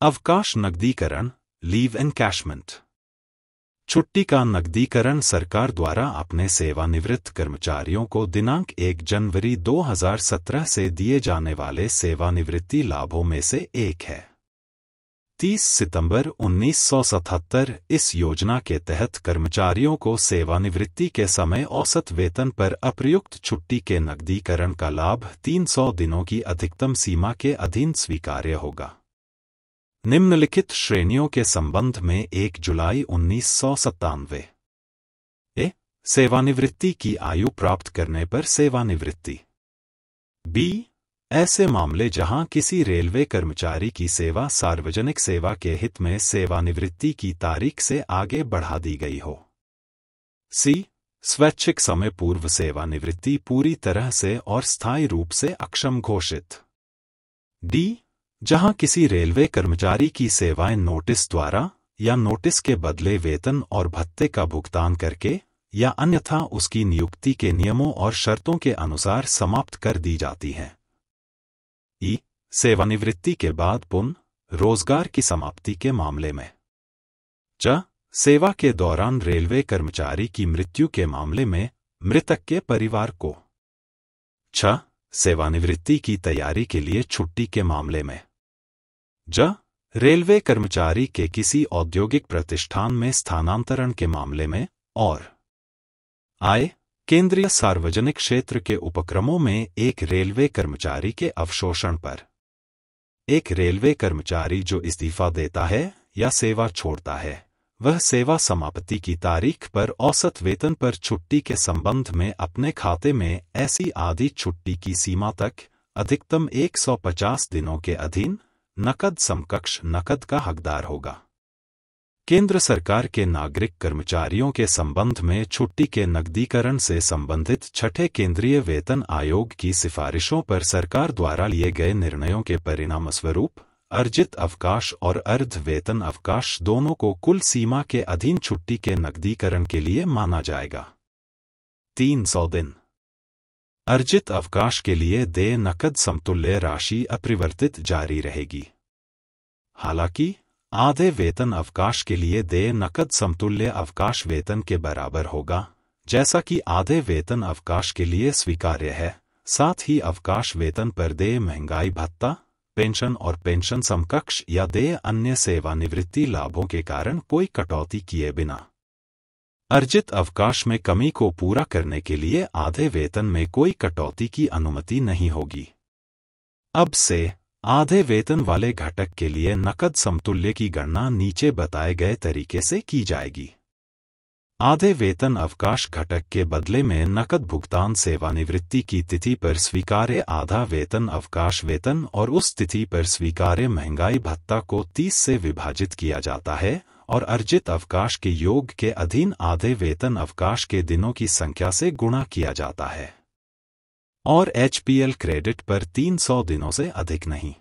अवकाश नकदीकरण, leave encashment. छुट्टी का नकदीकरण सरकार द्वारा अपने सेवानिवृत्त कर्मचारियों को दिनांक 1 जनवरी 2017 से दिए जाने वाले सेवानिवृत्ति लाभों में से एक है। 30 सितंबर 1977 इस योजना के तहत कर्मचारियों को सेवानिवृत्ति के समय औसत वेतन पर अप्रयुक्त छुट्टी के नकदीकरण का लाभ 300 दिनों की अधिकतम सीमा के अधीन स्वीकार्य होगा। निम्नलिखित श्रेणियों के संबंध में 1 जुलाई 1997 ए. सेवानिवृत्ति की आयु प्राप्त करने पर सेवानिवृत्ति। बी. ऐसे मामले जहां किसी रेलवे कर्मचारी की सेवा सार्वजनिक सेवा के हित में सेवानिवृत्ति की तारीख से आगे बढ़ा दी गई हो। सी. स्वैच्छिक समय पूर्व सेवानिवृत्ति पूरी तरह से और स्थायी रूप से अक्षम घोषित। डी. जहां किसी रेलवे कर्मचारी की सेवाएं नोटिस द्वारा या नोटिस के बदले वेतन और भत्ते का भुगतान करके या अन्यथा उसकी नियुक्ति के नियमों और शर्तों के अनुसार समाप्त कर दी जाती है। ई. सेवानिवृत्ति के बाद पुनः रोजगार की समाप्ति के मामले में। च. सेवा के दौरान रेलवे कर्मचारी की मृत्यु के मामले में मृतक के परिवार को। छ. सेवानिवृत्ति की तैयारी के लिए छुट्टी के मामले में। ज. रेलवे कर्मचारी के किसी औद्योगिक प्रतिष्ठान में स्थानांतरण के मामले में। और आय. केंद्रीय सार्वजनिक क्षेत्र के उपक्रमों में एक रेलवे कर्मचारी के अवशोषण पर। एक रेलवे कर्मचारी जो इस्तीफा देता है या सेवा छोड़ता है, वह सेवा समाप्ति की तारीख पर औसत वेतन पर छुट्टी के संबंध में अपने खाते में ऐसी आधी छुट्टी की सीमा तक अधिकतम 150 दिनों के अधीन नकद समकक्ष नकद का हकदार होगा। केंद्र सरकार के नागरिक कर्मचारियों के संबंध में छुट्टी के नकदीकरण से संबंधित छठे केंद्रीय वेतन आयोग की सिफारिशों पर सरकार द्वारा लिए गए निर्णयों के परिणामस्वरूप अर्जित अवकाश और अर्ध वेतन अवकाश दोनों को कुल सीमा के अधीन छुट्टी के नकदीकरण के लिए माना जाएगा। 300 दिन। अर्जित अवकाश के लिए देय नकद समतुल्य राशि अपरिवर्तित जारी रहेगी। हालांकि आधे वेतन अवकाश के लिए देय नकद समतुल्य अवकाश वेतन के बराबर होगा, जैसा कि आधे वेतन अवकाश के लिए स्वीकार्य है। साथ ही अवकाश वेतन पर देय महंगाई भत्ता, पेंशन और पेंशन समकक्ष या देय अन्य सेवानिवृत्ति लाभों के कारण कोई कटौती किए बिना अर्जित अवकाश में कमी को पूरा करने के लिए आधे वेतन में कोई कटौती की अनुमति नहीं होगी। अब से आधे वेतन वाले घटक के लिए नकद समतुल्य की गणना नीचे बताए गए तरीके से की जाएगी। आधे वेतन अवकाश घटक के बदले में नकद भुगतान सेवानिवृत्ति की तिथि पर स्वीकार्य आधा वेतन अवकाश वेतन और उस तिथि पर स्वीकार्य महंगाई भत्ता को 30 से विभाजित किया जाता है और अर्जित अवकाश के योग के अधीन आधे वेतन अवकाश के दिनों की संख्या से गुणा किया जाता है और एचपीएल क्रेडिट पर 300 दिनों से अधिक नहीं।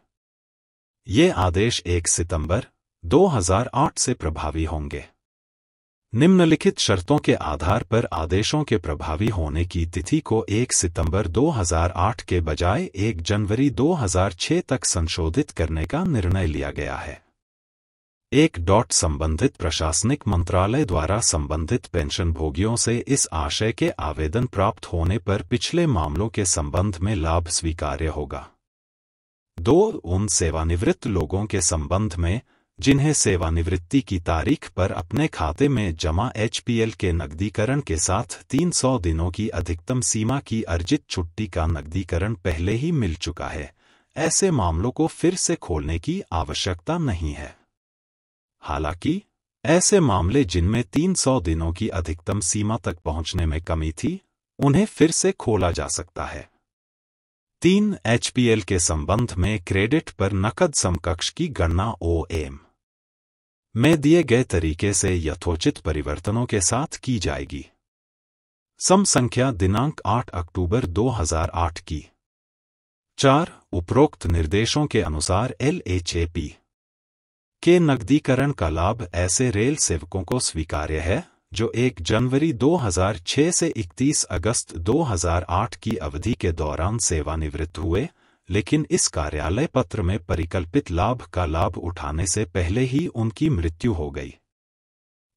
ये आदेश 1 सितंबर 2008 से प्रभावी होंगे। निम्नलिखित शर्तों के आधार पर आदेशों के प्रभावी होने की तिथि को 1 सितंबर 2008 के बजाय 1 जनवरी 2006 तक संशोधित करने का निर्णय लिया गया है। संबंधित प्रशासनिक मंत्रालय द्वारा संबंधित पेंशन भोगियों से इस आशय के आवेदन प्राप्त होने पर पिछले मामलों के संबंध में लाभ स्वीकार्य होगा। 2. उन सेवानिवृत्त लोगों के संबंध में जिन्हें सेवानिवृत्ति की तारीख पर अपने खाते में जमा एचपीएल के नकदीकरण के साथ 300 दिनों की अधिकतम सीमा की अर्जित छुट्टी का नकदीकरण पहले ही मिल चुका है, ऐसे मामलों को फिर से खोलने की आवश्यकता नहीं है। हालांकि ऐसे मामले जिनमें 300 दिनों की अधिकतम सीमा तक पहुंचने में कमी थी, उन्हें फिर से खोला जा सकता है। 3. एचपीएल के संबंध में क्रेडिट पर नकद समकक्ष की गणना ओएम में दिए गए तरीके से यथोचित परिवर्तनों के साथ की जाएगी। सम संख्या दिनांक 8 अक्टूबर 2008 की। 4. उपरोक्त निर्देशों के अनुसार एलएचएपी के नकदीकरण का लाभ ऐसे रेल सेवकों को स्वीकार्य है जो 1 जनवरी 2006 से 31 अगस्त 2008 की अवधि के दौरान सेवानिवृत्त हुए, लेकिन इस कार्यालय पत्र में परिकल्पित लाभ का लाभ उठाने से पहले ही उनकी मृत्यु हो गई।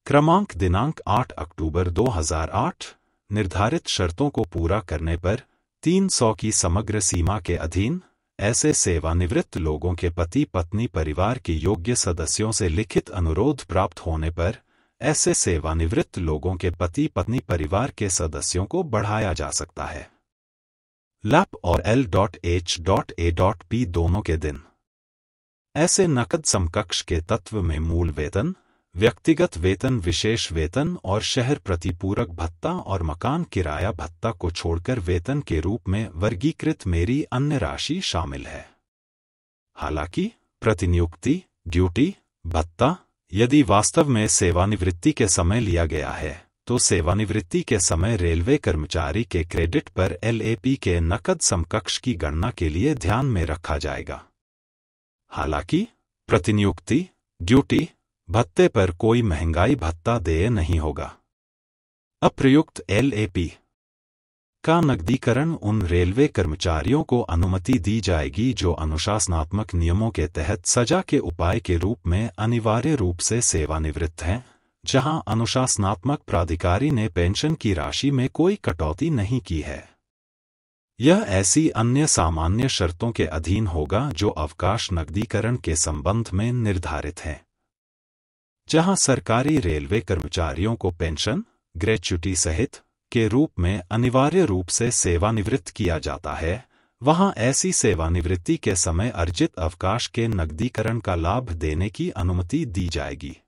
क्रमांक दिनांक 8 अक्टूबर 2008 निर्धारित शर्तों को पूरा करने पर 300 की समग्र सीमा के अधीन ऐसे सेवानिवृत्त लोगों के पति पत्नी परिवार के योग्य सदस्यों से लिखित अनुरोध प्राप्त होने पर ऐसे सेवानिवृत्त लोगों के पति पत्नी परिवार के सदस्यों को बढ़ाया जा सकता है। लैप और L.H.A.P दोनों के दिन। ऐसे नकद समकक्ष के तत्व में मूल वेतन, व्यक्तिगत वेतन, विशेष वेतन और शहर प्रतिपूरक भत्ता और मकान किराया भत्ता को छोड़कर वेतन के रूप में वर्गीकृत मेरी अन्य राशि शामिल है। हालांकि प्रतिनियुक्ति, ड्यूटी, भत्ता यदि वास्तव में सेवानिवृत्ति के समय लिया गया है तो सेवानिवृत्ति के समय रेलवे कर्मचारी के क्रेडिट पर LAP के नकद समकक्ष की गणना के लिए ध्यान में रखा जाएगा। हालांकि प्रतिनियुक्ति, ड्यूटी, भत्ते पर कोई महंगाई भत्ता देय नहीं होगा। अप्रयुक्त LAP का नकदीकरण उन रेलवे कर्मचारियों को अनुमति दी जाएगी जो अनुशासनात्मक नियमों के तहत सजा के उपाय के रूप में अनिवार्य रूप से सेवानिवृत्त हैं, जहां अनुशासनात्मक प्राधिकारी ने पेंशन की राशि में कोई कटौती नहीं की है। यह ऐसी अन्य सामान्य शर्तों के अधीन होगा जो अवकाश नकदीकरण के संबंध में निर्धारित हैं। जहां सरकारी रेलवे कर्मचारियों को पेंशन, ग्रेच्युटी सहित के रूप में अनिवार्य रूप से सेवानिवृत्त किया जाता है, वहां ऐसी सेवानिवृत्ति के समय अर्जित अवकाश के नकदीकरण का लाभ देने की अनुमति दी जाएगी।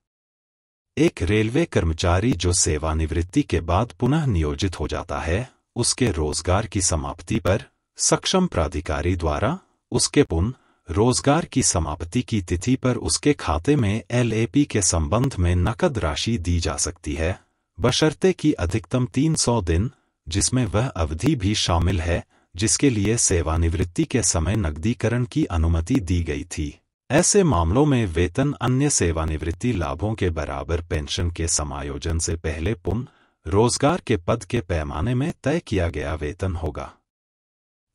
एक रेलवे कर्मचारी जो सेवानिवृत्ति के बाद पुनः नियोजित हो जाता है, उसके रोजगार की समाप्ति पर सक्षम प्राधिकारी द्वारा उसके पुनः रोजगार की समाप्ति की तिथि पर उसके खाते में LAP के संबंध में नकद राशि दी जा सकती है, बशर्ते कि अधिकतम 300 दिन, जिसमें वह अवधि भी शामिल है जिसके लिए सेवानिवृत्ति के समय नकदीकरण की अनुमति दी गई थी। ऐसे मामलों में वेतन अन्य सेवानिवृत्ति लाभों के बराबर पेंशन के समायोजन से पहले पुनः रोजगार के पद के पैमाने में तय किया गया वेतन होगा।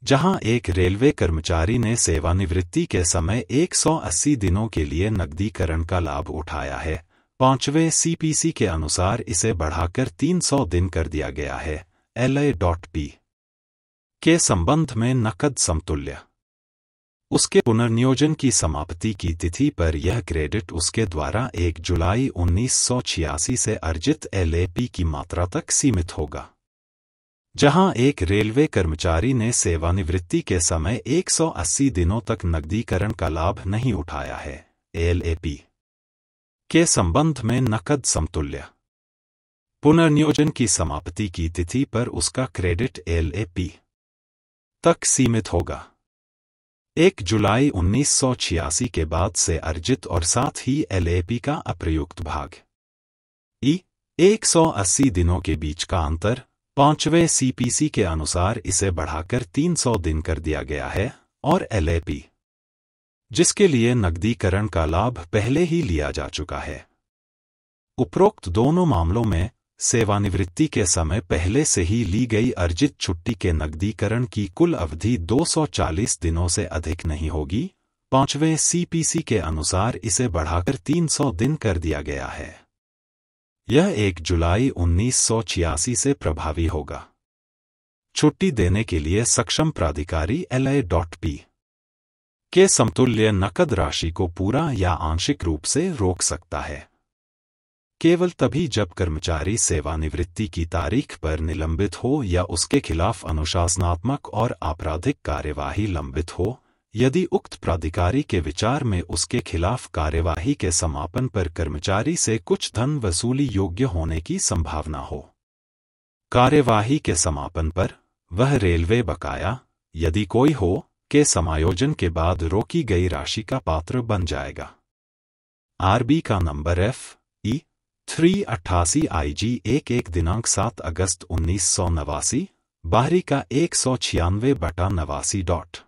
जहां एक रेलवे कर्मचारी ने सेवानिवृत्ति के समय 180 दिनों के लिए नकदीकरण का लाभ उठाया है, 5वें CPC के अनुसार इसे बढ़ाकर 300 दिन कर दिया गया है। LA.P के संबंध में नकद समतुल्य। उसके पुनर्नियोजन की समाप्ति की तिथि पर यह क्रेडिट उसके द्वारा 1 जुलाई 1986 से अर्जित LAP की मात्रा तक सीमित होगा। जहां एक रेलवे कर्मचारी ने सेवानिवृत्ति के समय 180 दिनों तक नकदीकरण का लाभ नहीं उठाया है, LAP के संबंध में नकद समतुल्य। पुनर्नियोजन की समाप्ति की तिथि पर उसका क्रेडिट LAP तक सीमित होगा। 1 जुलाई 1986 के बाद से अर्जित और साथ ही LAP का अप्रयुक्त भाग। 180 दिनों के बीच का अंतर 5वें CPC के अनुसार इसे बढ़ाकर 300 दिन कर दिया गया है, और LAP जिसके लिए नकदीकरण का लाभ पहले ही लिया जा चुका है। उपरोक्त दोनों मामलों में सेवानिवृत्ति के समय पहले से ही ली गई अर्जित छुट्टी के नकदीकरण की कुल अवधि 240 दिनों से अधिक नहीं होगी। 5वें CPC के अनुसार इसे बढ़ाकर 300 दिन कर दिया गया है। यह 1 जुलाई 1986 से प्रभावी होगा। छुट्टी देने के लिए सक्षम प्राधिकारी LA.P के समतुल्य नकद राशि को पूरा या आंशिक रूप से रोक सकता है। केवल तभी जब कर्मचारी सेवानिवृत्ति की तारीख पर निलंबित हो या उसके खिलाफ अनुशासनात्मक और आपराधिक कार्यवाही लंबित हो, यदि उक्त प्राधिकारी के विचार में उसके खिलाफ कार्यवाही के समापन पर कर्मचारी से कुछ धन वसूली योग्य होने की संभावना हो। कार्यवाही के समापन पर वह रेलवे बकाया, यदि कोई हो, के समायोजन के बाद रोकी गई राशि का पात्र बन जाएगा। RB का नंबर FE 388 IG 11 दिनांक 7 अगस्त 1989, बाहरी का 196/89